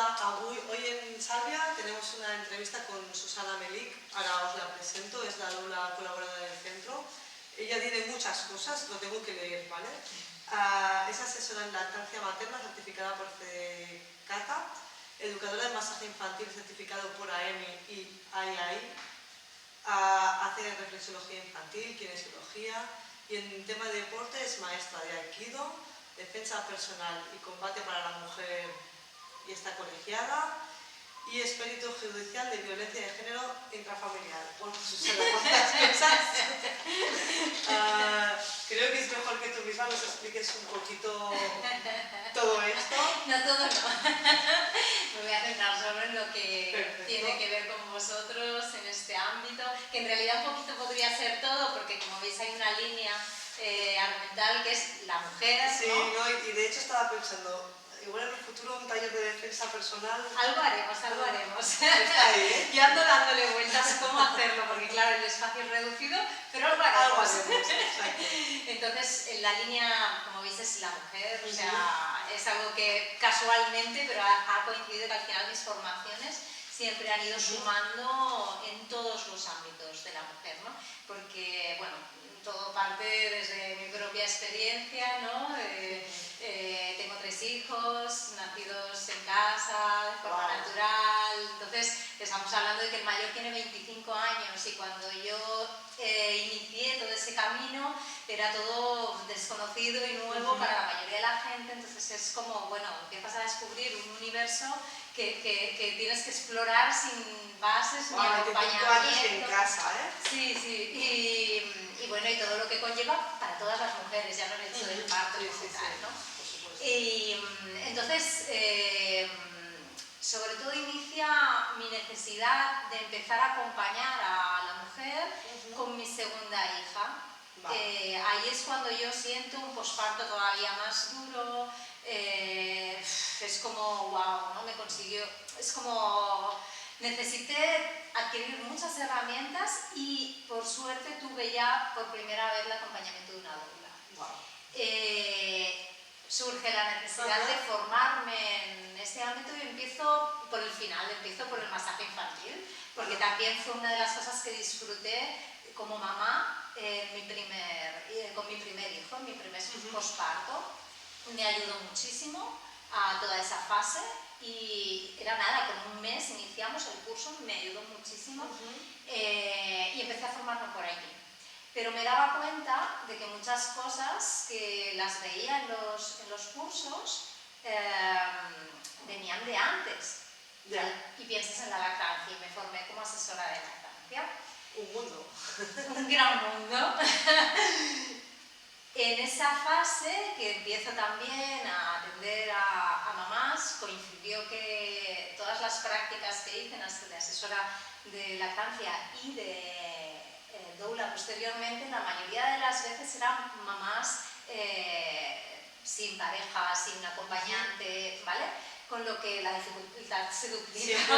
Hoy en Salvia tenemos una entrevista con Susana Melik, ahora os la presento, es la doula colaboradora del centro. Ella tiene muchas cosas, lo tengo que leer, ¿vale? Es asesora en lactancia materna certificada por CECATA, educadora de masaje infantil certificado por AEMI y IAI, hace reflexología infantil, kinesiología y en tema de deporte es maestra de Aikido, defensa personal y combate para la mujer y está colegiada y es perito judicial de violencia de género intrafamiliar. Bueno, Susana, ¿cuántas cosas? Creo que es mejor que tú misma nos expliques un poquito todo esto. No, todo no. Me voy a centrar solo en lo que tiene que ver con vosotros en este ámbito, que en realidad un poquito podría ser todo, porque como veis hay una línea argumental que es la mujer, ¿no? Sí, no, y de hecho estaba pensando, igual en el futuro un taller de defensa personal. Algo haremos, algo haremos. Está ahí, ¿eh? Yo ando dándole vueltas a cómo hacerlo, porque claro, el espacio es reducido, pero algo haremos. Entonces, la línea, como veis, es la mujer, o sea, es algo que casualmente, pero ha coincidido que al final mis formaciones siempre han ido sumando en todos los ámbitos de la mujer, ¿no? Porque, bueno, todo parte desde mi propia experiencia, ¿no? Tengo 3 hijos, nacidos en casa, de forma natural, entonces estamos hablando de que el mayor tiene 25 años y cuando yo inicié todo ese camino era todo desconocido y nuevo para la mayoría de la gente, entonces es como, bueno, empiezas a descubrir un universo que tienes que explorar sin bases ni acompañamiento. En casa, ¿eh? Sí, sí, y bueno, y todo lo que conlleva para todas las mujeres, ya no el hecho del parto como tal, ¿no? Y entonces, sobre todo inicia mi necesidad de empezar a acompañar a la mujer con mi segunda hija. Ahí es cuando yo siento un posparto todavía más duro, es como, wow, ¿no? Me consiguió, es como, necesité adquirir muchas herramientas y por suerte tuve ya por primera vez el acompañamiento de una doula. Surge la necesidad de formarme en este ámbito y empiezo por el final, empiezo por el masaje infantil, porque también fue una de las cosas que disfruté como mamá con mi primer hijo, mi primer posparto. Me ayudó muchísimo a toda esa fase y era nada, con un mes iniciamos el curso, me ayudó muchísimo y empecé a formarme por allí. Pero me daba cuenta de que muchas cosas que las veía en los cursos venían de antes. Y piensas en la lactancia y me formé como asesora de lactancia. Un mundo. Un gran mundo. En esa fase que empiezo también a atender a mamás, coincidió que todas las prácticas que hice de asesora de lactancia y de doula posteriormente, la mayoría de las veces eran mamás sin pareja, sin acompañante, ¿vale? Con lo que la dificultad se duplica,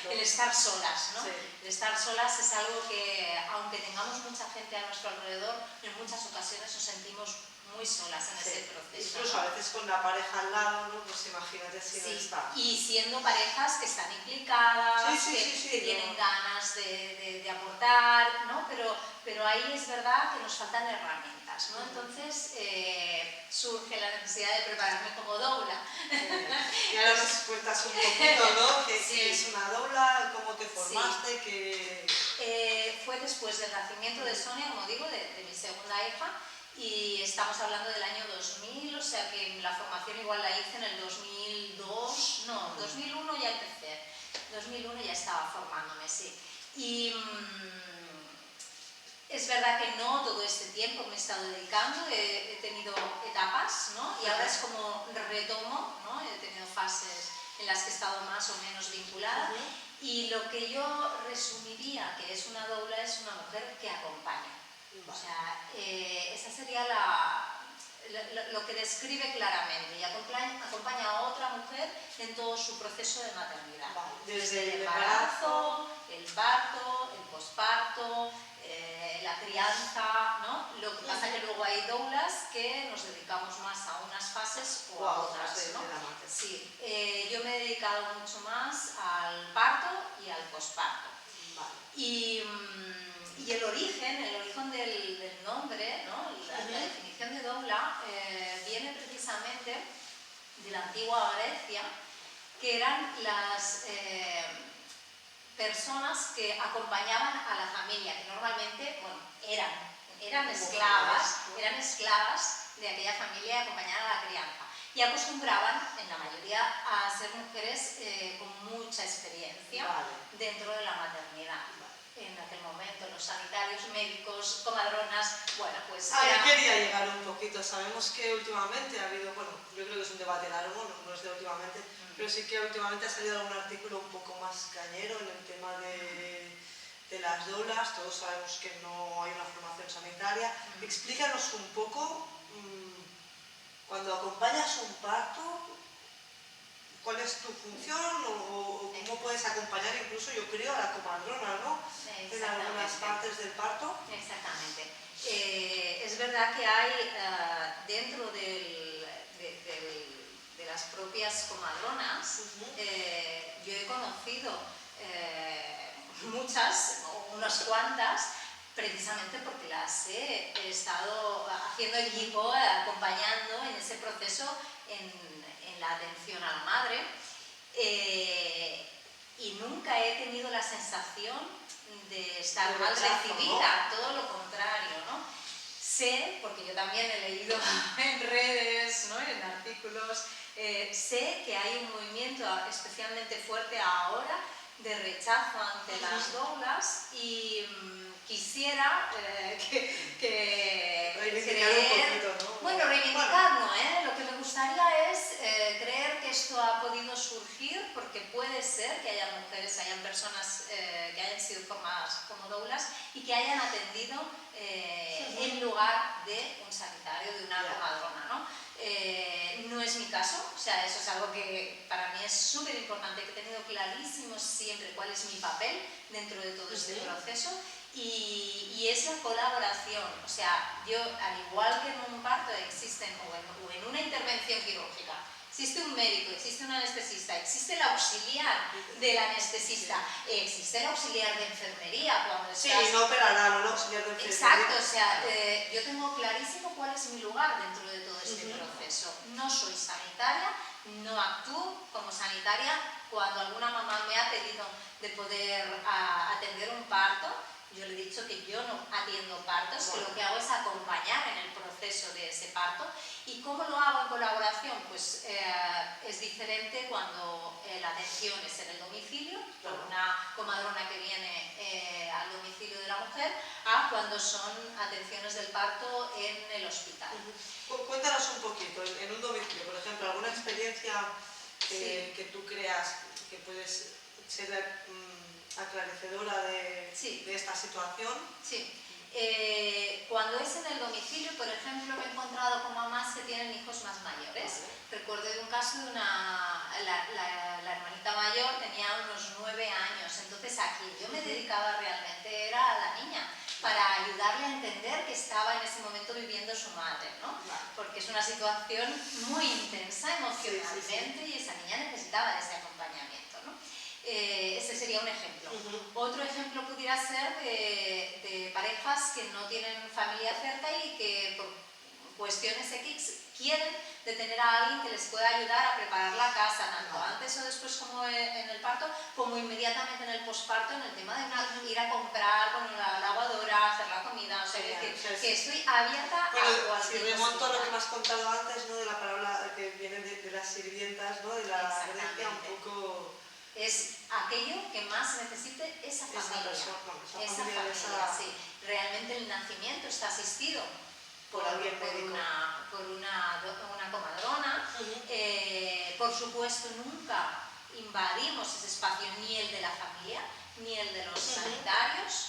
el estar solas, ¿no? Sí. El estar solas es algo que, aunque tengamos mucha gente a nuestro alrededor, en muchas ocasiones nos sentimos muy solas en ese proceso. Incluso a veces con la pareja al lado, ¿no? Pues imagínate si no está. Y siendo parejas que están implicadas, que tienen ganas de aportar, ¿no? Pero ahí es verdad que nos faltan herramientas, ¿no? Entonces surge la necesidad de prepararme como doula. Y ahora nos cuentas un poquito, ¿no? ¿Qué es una doula? ¿Cómo te formaste? Fue después del nacimiento de Sonia, como digo, de mi segunda hija. Y estamos hablando del año 2000, o sea que la formación igual la hice en el 2002, no, 2001 ya empecé, 2001 ya estaba formándome, sí. Y es verdad que no todo este tiempo me he estado dedicando, he tenido etapas, ¿no? Y ahora es como retomo, ¿no? He tenido fases en las que he estado más o menos vinculada. Y lo que yo resumiría que es una doula es una mujer que acompaña. O sea, esa sería lo que describe claramente y acompaña a otra mujer en todo su proceso de maternidad. Desde el embarazo, el parto, el posparto, la crianza, ¿no? Lo que pasa es que luego hay doulas que nos dedicamos más a unas fases o a otras, ¿no? Sí. dedicado mucho más al parto y al posparto. Vale. Y el origen del nombre, ¿no? La definición de doula viene precisamente de la antigua Grecia, que eran las personas que acompañaban a la familia, que normalmente, bueno, eran esclavas de aquella familia y acompañaban a la crianza. Y acostumbraban, en la mayoría, a ser mujeres con mucha experiencia dentro de la maternidad. En aquel momento, los sanitarios, médicos, comadronas, bueno, pues... Ahí quería llegar un poquito. Sabemos que últimamente ha habido, bueno, yo creo que es un debate largo, no es de últimamente, pero sí que últimamente ha salido algún artículo un poco más cañero en el tema de las doulas. Todos sabemos que no hay una formación sanitaria. Explícanos un poco, cuando acompañas un parto, ¿cuál es tu función o cómo puedes acompañar incluso, yo creo, a la comadrona, ¿no? En algunas partes del parto. Exactamente. Es verdad que hay dentro de las propias comadronas, yo he conocido muchas, o unas cuantas, precisamente porque las he estado haciendo equipo, acompañando en ese proceso en la atención a la madre, y nunca he tenido la sensación de estar mal recibida, ¿no? Todo lo contrario, ¿no? Sé, porque yo también he leído en redes, ¿no? En artículos, sé que hay un movimiento especialmente fuerte ahora de rechazo ante las doulas y quisiera reivindicar, ¿no? Lo que me gustaría es creer que esto ha podido surgir porque puede ser que haya mujeres, hayan personas que hayan sido formadas como doulas y que hayan atendido en lugar de un sanitario, de una comadrona, ¿no? No es mi caso, o sea, eso es algo que para mí es súper importante, que he tenido clarísimo siempre cuál es mi papel dentro de todo este proceso y es la colaboración, o sea, yo al igual que en un parto existen, o en una intervención quirúrgica, existe un médico, existe un anestesista, existe el auxiliar del anestesista, existe el auxiliar de enfermería cuando estás... Sí, no operará, no auxiliar de enfermería. Exacto, o sea, yo tengo clarísimo cuál es mi lugar dentro de todo este proceso. No soy sanitaria, no actúo como sanitaria. Cuando alguna mamá me ha pedido de poder atender un parto, yo le he dicho que yo no atiendo partos, que lo que hago es acompañar en el proceso de ese parto. ¿Y cómo lo hago en colaboración? Pues es diferente cuando la atención es en el domicilio, por una comadrona que viene al domicilio de la mujer, a cuando son atenciones del parto en el hospital. Cuéntanos un poquito, en un domicilio, por ejemplo, alguna experiencia que tú creas que puedes ser aclarecedora de esta situación. Sí. Cuando es en el domicilio, por ejemplo, me he encontrado con mamás que tienen hijos más mayores. Recuerdo de un caso de la hermanita mayor tenía unos 9 años, entonces aquí yo me dedicaba realmente era a la niña, para ayudarle a entender que estaba en ese momento viviendo su madre, ¿no? Porque es una situación muy intensa emocionalmente y esa niña necesitaba de ese acompañamiento, ¿no? Ese sería un ejemplo. Otro ejemplo pudiera ser de parejas que no tienen familia cerca y que por cuestiones X quieren de tener a alguien que les pueda ayudar a preparar la casa, tanto antes o después como en el parto, como inmediatamente en el posparto, en el tema de ir a comprar con la lavadora, hacer la comida, o sea, que estoy abierta a cualquier Si remonto a lo que me has contado antes, ¿no? De la palabra que viene de las sirvientas, ¿no? De la Grecia, un poco... Es aquello que más necesite esa familia. Esa familia, sí. Realmente el nacimiento está asistido por una comadrona. Por supuesto, nunca invadimos ese espacio, ni el de la familia, ni el de los sanitarios,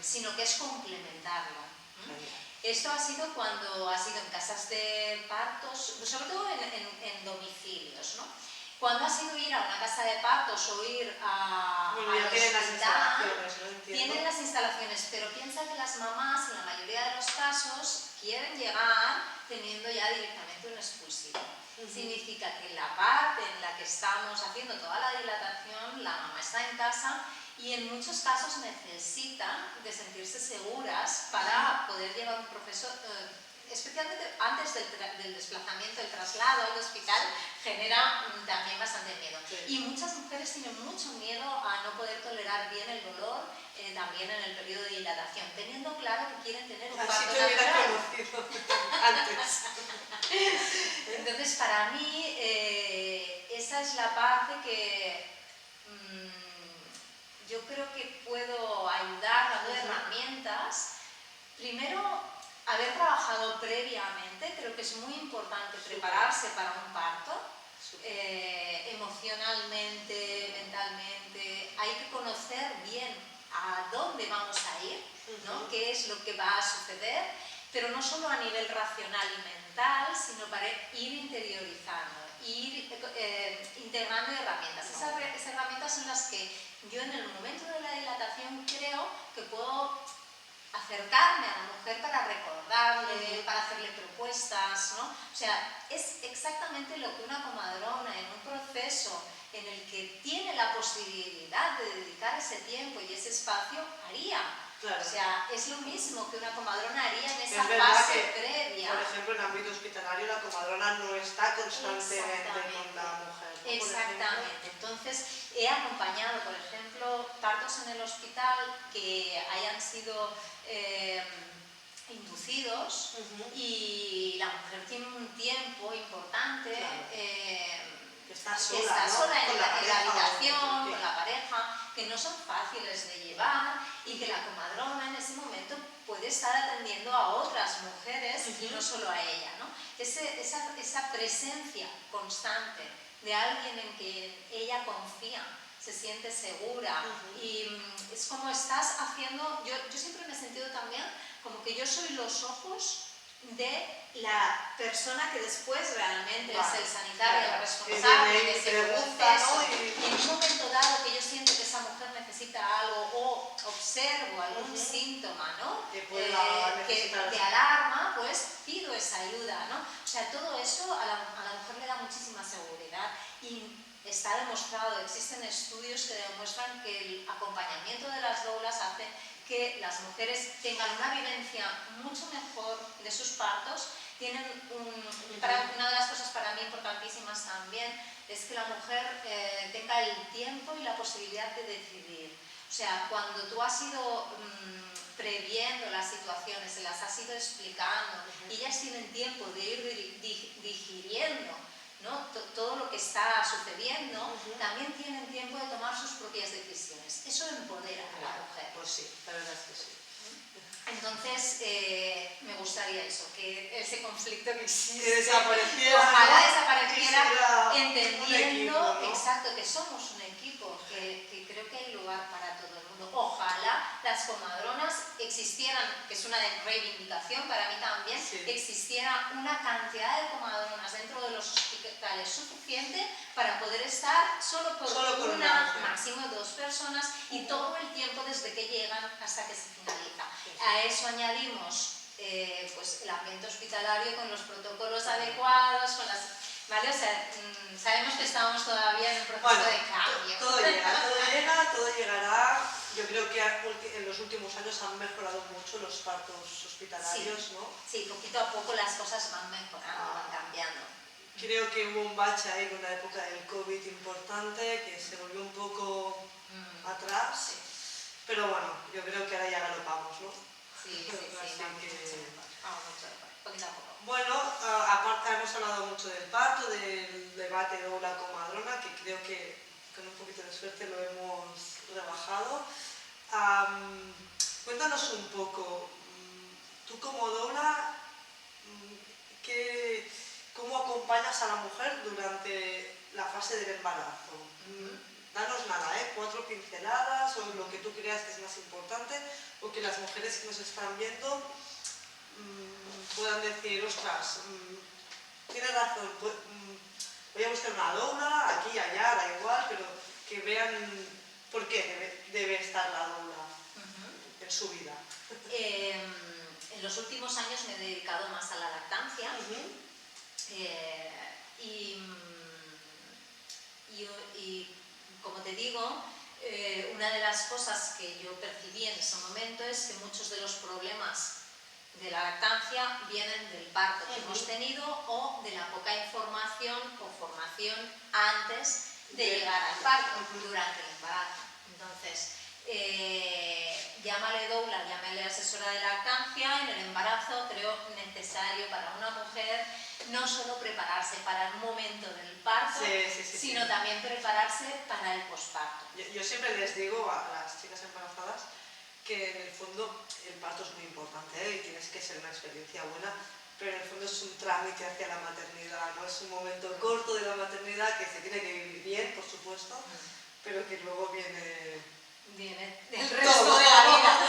sino que es complementarlo. Esto ha sido cuando ha sido en casas de partos, sobre todo en domicilios, ¿no? Cuando ha sido ir a una casa de partos o ir al hospital, tienen las instalaciones, pero piensa que las mamás, en la mayoría de los casos, quieren llegar teniendo ya directamente un expulsivo. Significa que la parte en la que estamos haciendo toda la dilatación, la mamá está en casa y en muchos casos necesitan de sentirse seguras para poder llevar un proceso, especialmente antes del desplazamiento, el traslado al hospital, genera también bastante miedo. Y muchas mujeres tienen mucho miedo a no poder tolerar bien el dolor, también en el periodo de dilatación, teniendo claro que quieren tener un parto natural. Antes. Entonces, para mí, esa es la parte que yo creo que puedo ayudar dando herramientas. Primero, haber trabajado previamente, creo que es muy importante prepararse para un parto, emocionalmente, mentalmente. Hay que conocer bien a dónde vamos a ir, ¿no? Qué es lo que va a suceder, pero no solo a nivel racional y mental, sino para ir interiorizando, ir integrando herramientas. Esas herramientas son las que yo en el momento de la dilatación creo que puedo acercarme a la mujer para recordarle, para hacerle propuestas, ¿no? O sea, es exactamente lo que una comadrona en un proceso en el que tiene la posibilidad de dedicar ese tiempo y ese espacio haría. Claro. O sea, es lo mismo que una comadrona haría en esa fase previa. Por ejemplo, en el ámbito hospitalario la comadrona no está constantemente con la mujer, ¿no? Exactamente. Entonces, he acompañado, por ejemplo, partos en el hospital que hayan sido inducidos y la mujer tiene un tiempo importante, está sola, ¿no? en la habitación, con la pareja, que no son fáciles de llevar y que la comadrona en ese momento puede estar atendiendo a otras mujeres y no solo a ella, ¿no? Esa presencia constante de alguien en que ella confía, se siente segura y es como estás haciendo, yo siempre me he sentido también como que yo soy los ojos de la persona que después realmente es el sanitario, el responsable de ese proceso. Y en un momento dado que yo siento que esa mujer necesita algo o observo algún síntoma, ¿no? De alarma, pues pido esa ayuda, ¿no? O sea, todo eso a la mujer le da muchísima seguridad y está demostrado, existen estudios que demuestran que el acompañamiento de las doulas hace que las mujeres tengan una vivencia mucho mejor de sus partos. Tienen una de las cosas para mí importantísimas también es que la mujer tenga el tiempo y la posibilidad de decidir. O sea, cuando tú has ido previendo las situaciones, se las has ido explicando y ellas tienen tiempo de ir digiriendo, ¿no? Todo lo que está sucediendo, también tienen tiempo de tomar sus propias decisiones. Eso empodera a la mujer. Pues sí, la verdad es que sí. Entonces, me gustaría eso, que ese conflicto que existe, que desapareciera, ojalá desapareciera, entendiendo, equipo, ¿no? exacto, que somos un equipo, que creo que hay lugar para todo el mundo. Ojalá las comadronas existieran, que es una reivindicación para mí también, que existiera una cantidad de comadronas dentro de los hospitales suficiente para poder estar solo por una, máximo 2 personas y todo el tiempo desde que llegan hasta que se finaliza. A eso añadimos pues el ambiente hospitalario con los protocolos adecuados, con las... ¿Vale? O sea, sabemos que estamos todavía en un proceso de cambio. Todo llegará. Yo creo que en los últimos años han mejorado mucho los partos hospitalarios, ¿no? Sí, poquito a poco las cosas van mejorando, van cambiando. Creo que hubo un bache ahí con la época del COVID importante, que se volvió un poco atrás. Pero bueno, yo creo que ahora ya galopamos, ¿no? Sí, vamos poquito a poco. Bueno, aparte hemos hablado mucho del parto, del debate de la comadrona, que creo que con un poquito de suerte lo hemos rebajado. Cuéntanos un poco, tú como doula, ¿cómo acompañas a la mujer durante la fase del embarazo? Danos nada, 4 pinceladas o lo que tú creas que es más importante, o que las mujeres que nos están viendo puedan decir, ostras, tienes razón, voy a buscar una doula, aquí, allá, da igual, pero que vean por qué debe estar la doula en su vida. En los últimos años me he dedicado más a la lactancia. y como te digo, una de las cosas que yo percibí en ese momento es que muchos de los problemas de la lactancia vienen del parto que hemos tenido o de la poca información o formación antes de llegar al parto, durante el embarazo. Entonces, llámale doula, llámale asesora de lactancia, en el embarazo creo necesario para una mujer no solo prepararse para el momento del parto, sino también prepararse para el posparto. Yo siempre les digo a las chicas embarazadas que en el fondo el parto es muy importante, ¿eh? Y tienes que ser una experiencia buena, pero en el fondo es un trámite hacia la maternidad, ¿no? Es un momento corto de la maternidad que se tiene que vivir bien, por supuesto, pero que luego viene el resto de la vida.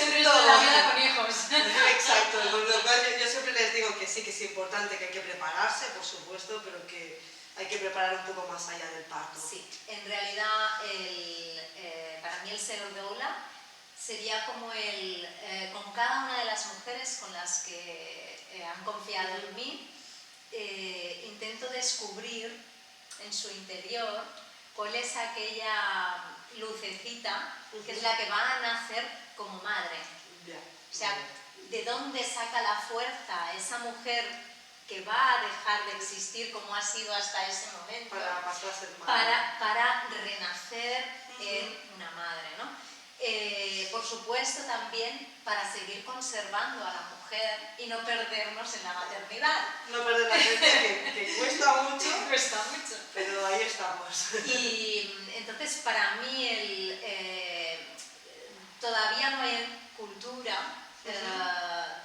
El resto de la vida con hijos. Exacto, con lo cual yo siempre les digo que sí, que es importante, que hay que prepararse, por supuesto, pero que hay que preparar un poco más allá del parto. Sí, en realidad para mí el ser doula sería como con cada una de las mujeres con las que han confiado en mí, intento descubrir en su interior cuál es aquella lucecita que es la que va a nacer como madre. O sea, ¿de dónde saca la fuerza esa mujer que va a dejar de existir como ha sido hasta ese momento para pasar a ser madre? Para renacer en una madre, ¿no? Por supuesto también para seguir conservando a la mujer y no perdernos en la maternidad. No perder la gente, que cuesta mucho. Cuesta mucho. Pero ahí estamos. Y entonces para mí todavía no hay cultura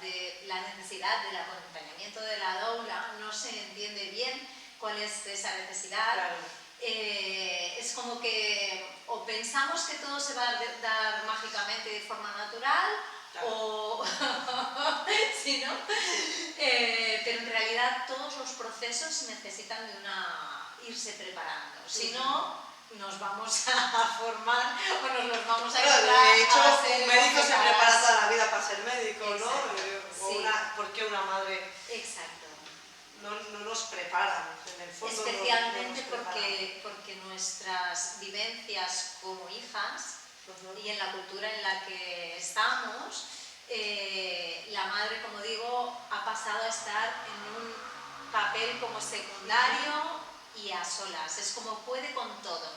de la necesidad del acompañamiento de la doula, no se entiende bien cuál es esa necesidad. Claro. Es como que o pensamos que todo se va a dar mágicamente de forma natural, claro, o ¿sí, no? Pero en realidad todos los procesos necesitan de irse preparando, si no nos vamos a formar o nos vamos a ayudar. De hecho, un médico se prepara toda la vida para ser médico, ¿no? Sí. ¿Por qué una madre? Exacto. No nos preparan, en el fondo. Especialmente porque nuestras vivencias como hijas y en la cultura en la que estamos, la madre, como digo, ha pasado a estar en un papel como secundario y a solas. Es como puede con todo.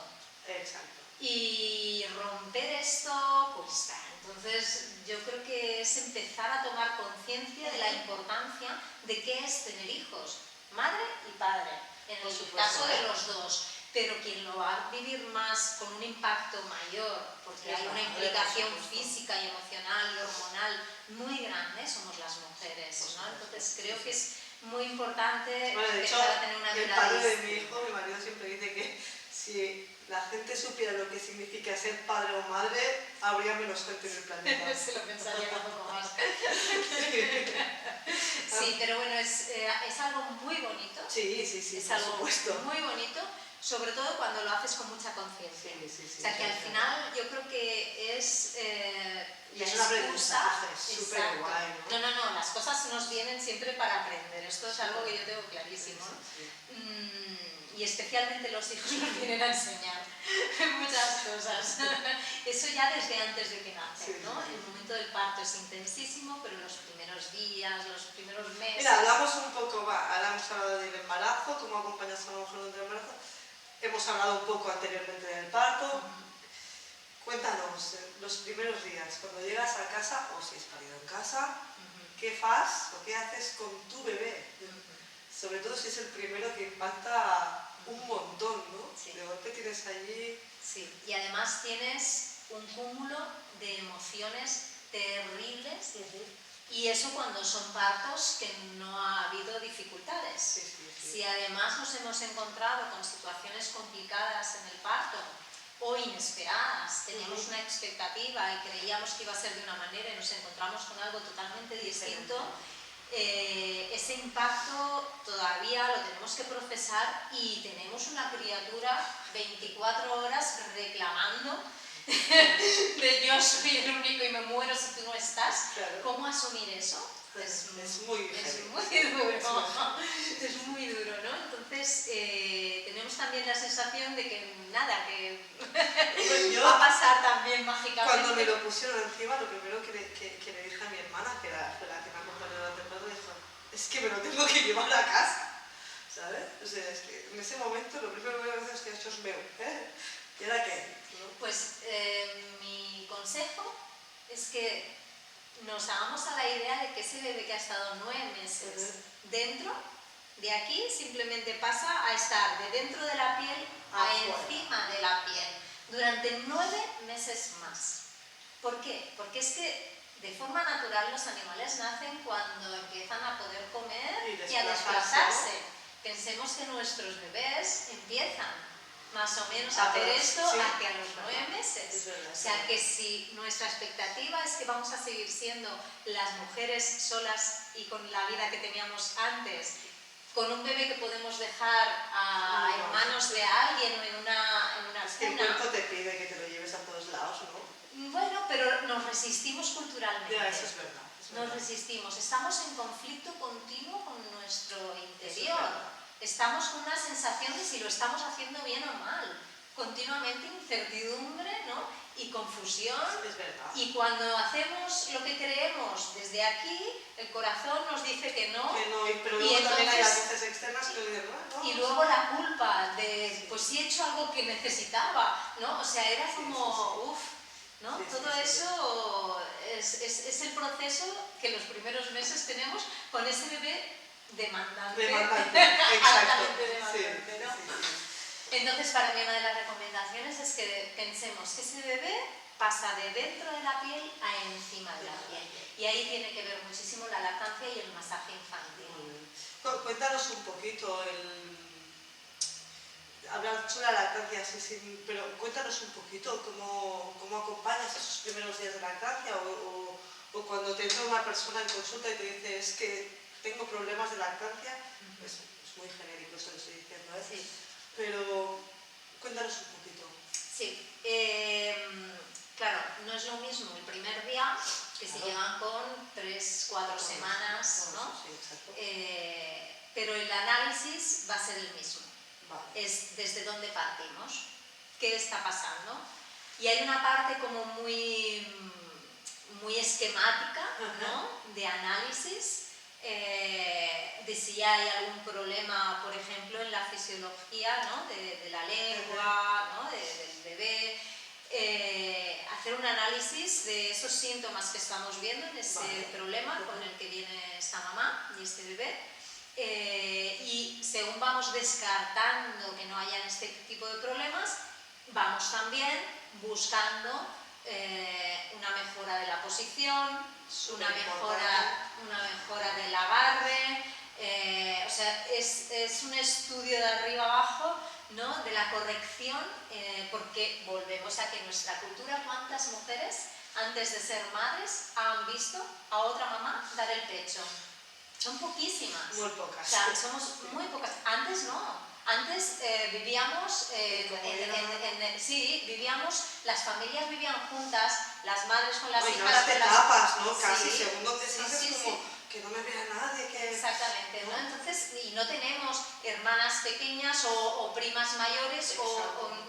Exacto. Y romper esto cuesta. Entonces yo creo que es empezar a tomar conciencia de la importancia de qué es tener hijos, madre y padre, en el caso de los dos, pero quien lo va a vivir más con un impacto mayor, porque hay una implicación física y emocional y hormonal muy grande, somos las mujeres, ¿no? Entonces creo que es muy importante empezar a tener una mirada. El padre de mi hijo, mi marido siempre dice que si la gente supiera lo que significa ser padre o madre, habría menos gente en el planeta. Se lo pensaría un poco más. Sí, pero bueno, es algo muy bonito. Sí, es algo muy bonito, sobre todo cuando lo haces con mucha conciencia. Sí, o sea, que al final yo creo que es y es un aprendizaje súper guay, ¿no? No, las cosas nos vienen siempre para aprender. Esto es algo que yo tengo clarísimo. Y especialmente los hijos nos vienen a enseñar muchas cosas. Eso ya desde antes de que nacen, ¿no? El momento del parto es intensísimo, pero los primeros días, los primeros meses... Mira, hablamos un poco, ahora hemos hablado del embarazo, cómo acompañas a una mujer durante el embarazo. Hemos hablado un poco anteriormente del parto. Cuéntanos, los primeros días, cuando llegas a casa, o si has parido en casa, ¿qué haces o qué haces con tu bebé? Sobre todo si es el primero que impacta un montón, ¿no? Sí. De golpe tienes allí... Sí, y además tienes un cúmulo de emociones terribles, y eso cuando son partos que no ha habido dificultades. Sí. Si además nos hemos encontrado con situaciones complicadas en el parto o inesperadas, teníamos una expectativa y creíamos que iba a ser de una manera y nos encontramos con algo totalmente distinto, ese impacto todavía lo tenemos que procesar y tenemos una criatura 24 horas reclamando de yo soy el único y me muero si tú no estás. Claro. ¿Cómo asumir eso? Es muy duro, es muy duro, ¿no? Entonces tenemos también la sensación de que nada, que va a pasar también mágicamente. Cuando me lo pusieron encima, lo primero que le dije a mi hermana, que fue la que me acompañó durante el parto, dijo, es que me lo tengo que llevar a casa, ¿sabes? O sea, es que en ese momento lo primero que voy a decir es que esto es meu, ¿eh? ¿Y ahora qué? ¿No? Pues mi consejo es que nos hagamos a la idea de que ese bebé que ha estado 9 meses dentro de aquí simplemente pasa a estar de dentro de la piel a encima de la piel durante 9 meses más. ¿Por qué? Porque es que de forma natural los animales nacen cuando empiezan a poder comer y a desplazarse. Pensemos que nuestros bebés empiezan más o menos a hacer esto hacia los 9 meses. O sea que si nuestra expectativa es que vamos a seguir siendo las mujeres solas y con la vida que teníamos antes, con un bebé que podemos dejar en manos de alguien o en una cuna. Es que el cuerpo te pide que te lo lleves a todos lados, ¿no? Bueno, pero nos resistimos culturalmente. Ya, eso es verdad. Nos resistimos. Estamos en conflicto continuo con nuestro interior. Estamos con una sensación de si lo estamos haciendo bien o mal, continuamente incertidumbre, ¿no? Y confusión. Es verdad. Y cuando hacemos lo que creemos desde aquí, el corazón nos dice que no. Pero luego entonces, también hay las voces externas que dicen, no. Y luego la culpa de, pues sí he hecho algo que necesitaba, ¿no? O sea, era como, uff, ¿no? Todo eso es el proceso que los primeros meses tenemos con ese bebé demandante. Exacto. Demandante, ¿no? Entonces, para mí una de las recomendaciones es que pensemos que ese bebé pasa de dentro de la piel a encima de la piel. Y ahí tiene que ver muchísimo la lactancia y el masaje infantil. Cuéntanos un poquito hablar sobre la lactancia, pero cuéntanos un poquito cómo acompañas esos primeros días de lactancia o cuando te entra una persona en consulta y te dice es que tengo problemas de lactancia, pues es muy genérico esto que estoy diciendo, ¿eh? Sí. Pero cuéntanos un poquito. Sí, claro, no es lo mismo el primer día que si llegan con 3, 4 semanas, ¿no? Sí, exacto. Pero el análisis va a ser el mismo. Vale. Es desde dónde partimos, qué está pasando. Y hay una parte como muy esquemática, ¿no? De análisis. De si hay algún problema, por ejemplo, en la fisiología, ¿no? de la lengua, ¿no? del bebé, hacer un análisis de esos síntomas que estamos viendo en ese problema con el que viene esta mamá y este bebé, y según vamos descartando que no hayan este tipo de problemas, vamos también buscando una mejora de la posición, una mejora del agarre, o sea, es un estudio de arriba abajo, ¿no? De la corrección, porque volvemos a que en nuestra cultura, ¿cuántas mujeres antes de ser madres han visto a otra mamá dar el pecho? Son poquísimas. Muy pocas. O sea, somos muy pocas. Antes no. Antes vivíamos, las familias vivían juntas, las madres con las hijas. Ahora te tapas, ¿no? Casi, segundo te haces como que no me vea nadie. Exactamente, ¿no? Entonces, y no tenemos hermanas pequeñas o primas mayores,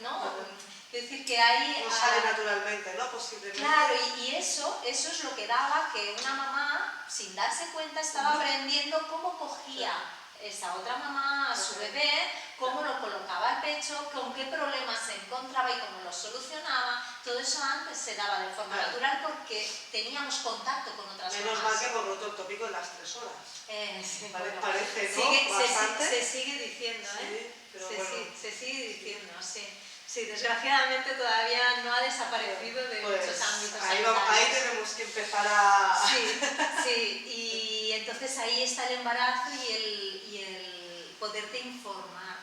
¿no? Es decir, que hay... sale naturalmente, ¿no? Posiblemente. Claro, y eso es lo que daba que una mamá, sin darse cuenta, estaba aprendiendo cómo cogía esa otra mamá a su bebé, cómo lo colocaba al pecho, con qué problemas se encontraba y cómo los solucionaba. Todo eso antes se daba de forma natural porque teníamos contacto con otras mamás. Menos mal que hemos roto el tópico de las 3 horas. Sí, parece, ¿no? Se sigue diciendo, ¿eh? Sí, pero se sigue diciendo, sí. Sí, desgraciadamente todavía no ha desaparecido de muchos ámbitos. Ahí tenemos que empezar a... Sí, y entonces ahí está el embarazo y el poderte informar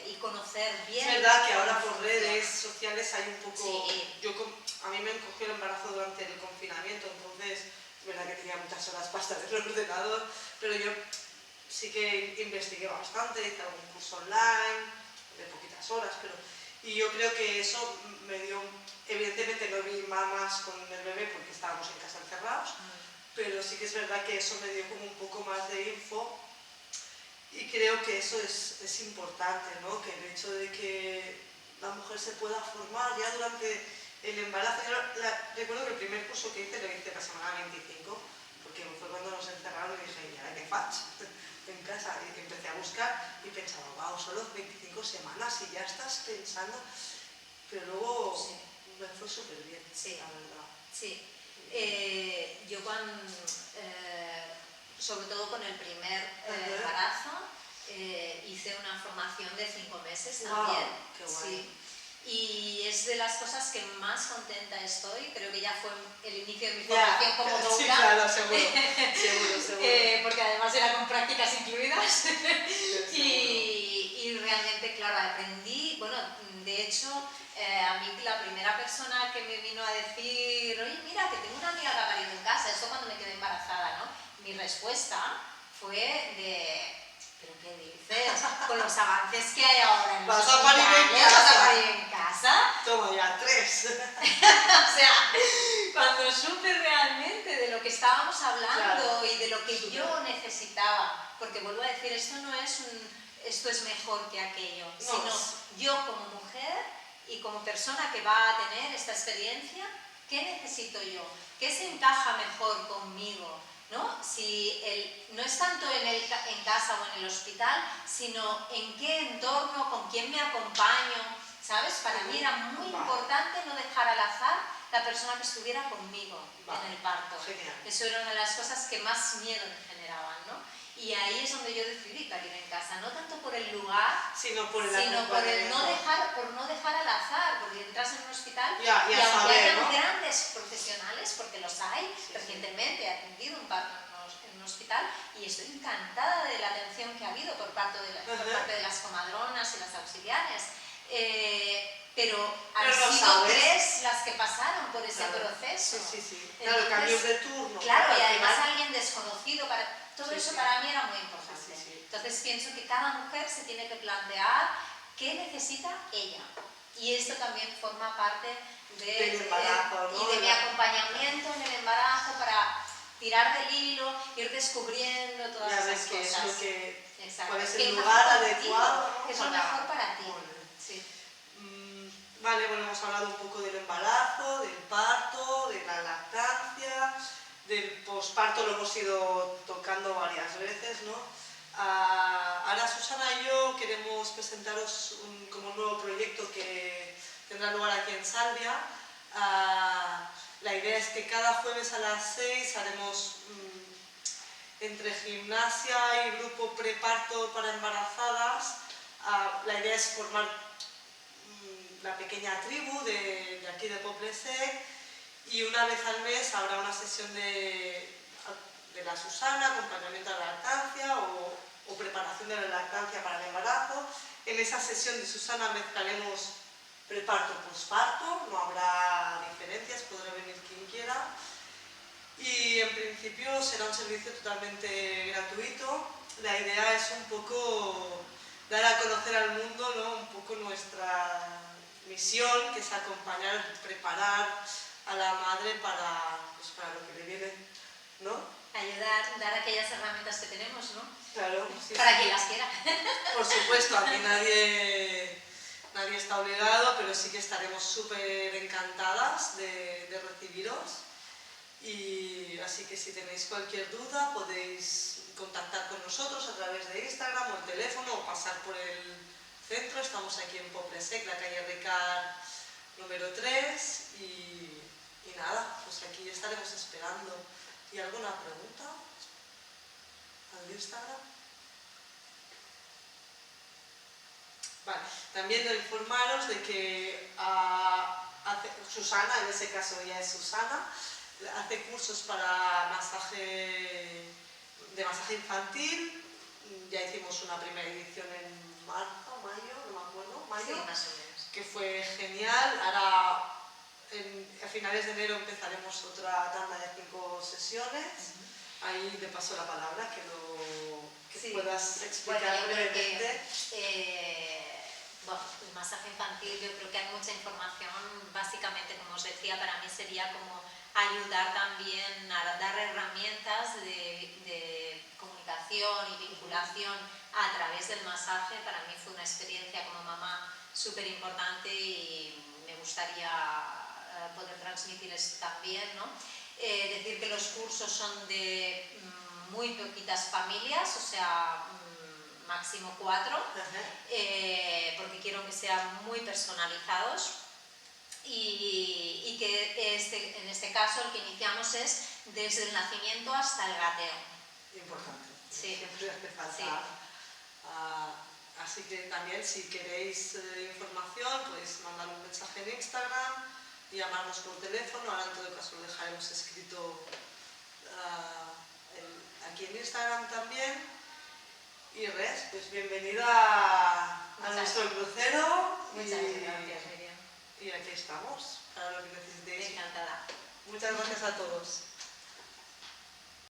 y conocer bien. Es verdad que ahora por redes sociales hay un poco... Sí. A mí me encogió el embarazo durante el confinamiento, entonces es verdad que tenía muchas horas para estar en el ordenador, pero yo sí que investigué bastante, hice algún curso online de poquitas horas, y yo creo que eso me dio, evidentemente no vi mamás con el bebé porque estábamos en casa encerrados, pero sí que es verdad que eso me dio como un poco más de info y creo que eso es importante, ¿no? Que el hecho de que la mujer se pueda formar ya durante el embarazo. Recuerdo que el primer curso que hice lo hice la semana 25, porque fue cuando nos encerraron y dije, ¿y ahora qué faig? En casa, y empecé a buscar y pensaba, wow, solo 25 semanas y ya estás pensando, pero luego Sí. me fue súper bien, Sí. la verdad. Sí. Yo sobre todo con el primer embarazo, hice una formación de 5 meses también. Wow, qué guay. Sí. Y es de las cosas que más contenta estoy. Creo que ya fue el inicio de mi formación como doula. Sí, claro, seguro. Porque además era con prácticas incluidas. Sí, y realmente, claro, aprendí, bueno, de hecho, a mí la primera persona que me vino a decir, oye, mira, que tengo una amiga que ha parido en casa, esto cuando me quedé embarazada, ¿no? Mi respuesta fue de, ¿pero qué dices? Con los avances que hay ahora en los ¿Vas a parir en hospitales, ¿vas a casa? parir en casa? Toma ya, 3. O sea, cuando supe realmente de lo que estábamos hablando, Claro, y de lo que yo necesitaba, porque vuelvo a decir, esto es mejor que aquello, No. sino yo como mujer y como persona que va a tener esta experiencia, ¿qué necesito yo? ¿Qué se encaja mejor conmigo? ¿No? No es tanto en casa o en el hospital, sino en qué entorno, con quién me acompaño, ¿sabes? Para mí era muy importante no dejar al azar la persona que estuviera conmigo en el parto. Genial. Eso era una de las cosas que más miedo me generaban, ¿no? Y ahí es donde yo decidí parir en casa, no tanto por el lugar, sino por el no dejar al azar, porque entras en un hospital y aunque hayan grandes profesionales, porque los hay, recientemente he atendido un parto en un hospital y estoy encantada de la atención que ha habido por parte de las comadronas y las auxiliares. Pero han sido 3 las que pasaron por ese proceso. Sí. Entonces, Claro, cambios de turno. Claro, y además alguien desconocido, todo eso para mí era muy importante. Sí. Entonces pienso que cada mujer se tiene que plantear qué necesita ella. Y esto también forma parte del embarazo, ¿no? y de mi acompañamiento en el embarazo para tirar del hilo, ir descubriendo todas esas cosas. Cuál es el lugar adecuado, ¿Qué es lo mejor para ti? Sí. Vale, bueno, hemos hablado un poco del embarazo, del parto, de la lactancia, del posparto, lo hemos ido tocando varias veces, ¿no? Ahora Susana y yo queremos presentaros como un nuevo proyecto que tendrá lugar aquí en Salvia. La idea es que cada jueves a las 6 haremos entre gimnasia y grupo preparto para embarazadas. La idea es formar la pequeña tribu de aquí de Poble-sec, y una vez al mes habrá una sesión de la Susana, acompañamiento a la lactancia o preparación de la lactancia para el embarazo. En esa sesión de Susana mezclaremos preparto-posparto, no habrá diferencias, podrá venir quien quiera. Y en principio será un servicio totalmente gratuito. La idea es un poco dar a conocer al mundo, ¿no? Un poco nuestra misión, que es acompañar, preparar a la madre para lo que le viene, ¿no? Ayudar, dar aquellas herramientas que tenemos, ¿no? Claro, sí. Para quien las quiera. Por supuesto, aquí nadie está obligado, pero sí que estaremos súper encantadas de recibiros. Y así que si tenéis cualquier duda podéis contactar con nosotros a través de Instagram o el teléfono o pasar por el centro. Estamos aquí en Poble-sec, la calle Ricard número 3 y nada, pues aquí estaremos esperando. ¿Y alguna pregunta al Instagram? Vale, también informaros de que Susana, en ese caso ya es Susana, hace cursos para masaje infantil. Ya hicimos una primera edición en marzo, mayo, no me acuerdo, mayo, Sí, más o menos. Que fue genial. Ahora a finales de enero empezaremos otra tanda de 5 sesiones. Ahí te paso la palabra, que puedas explicar brevemente. El masaje infantil, yo creo que hay mucha información. Básicamente, como os decía, para mí sería como ayudar también a dar herramientas de comunicación y vinculación a través del masaje. Para mí fue una experiencia como mamá súper importante y me gustaría poder transmitir esto también, ¿no? Decir que los cursos son de muy poquitas familias, o sea, máximo 4, porque quiero que sean muy personalizados. Y que en este caso el que iniciamos es desde el nacimiento hasta el gateo. Importante. Sí. Siempre hace falta. Sí. Así que también si queréis información podéis mandar un mensaje en Instagram, llamarnos por teléfono, ahora en todo caso lo dejaremos escrito aquí en Instagram también. Y res, pues bienvenida a nuestro crucero. Muchas gracias, Miriam. Y aquí estamos, para lo que necesitéis. Encantada. Muchas gracias a todos.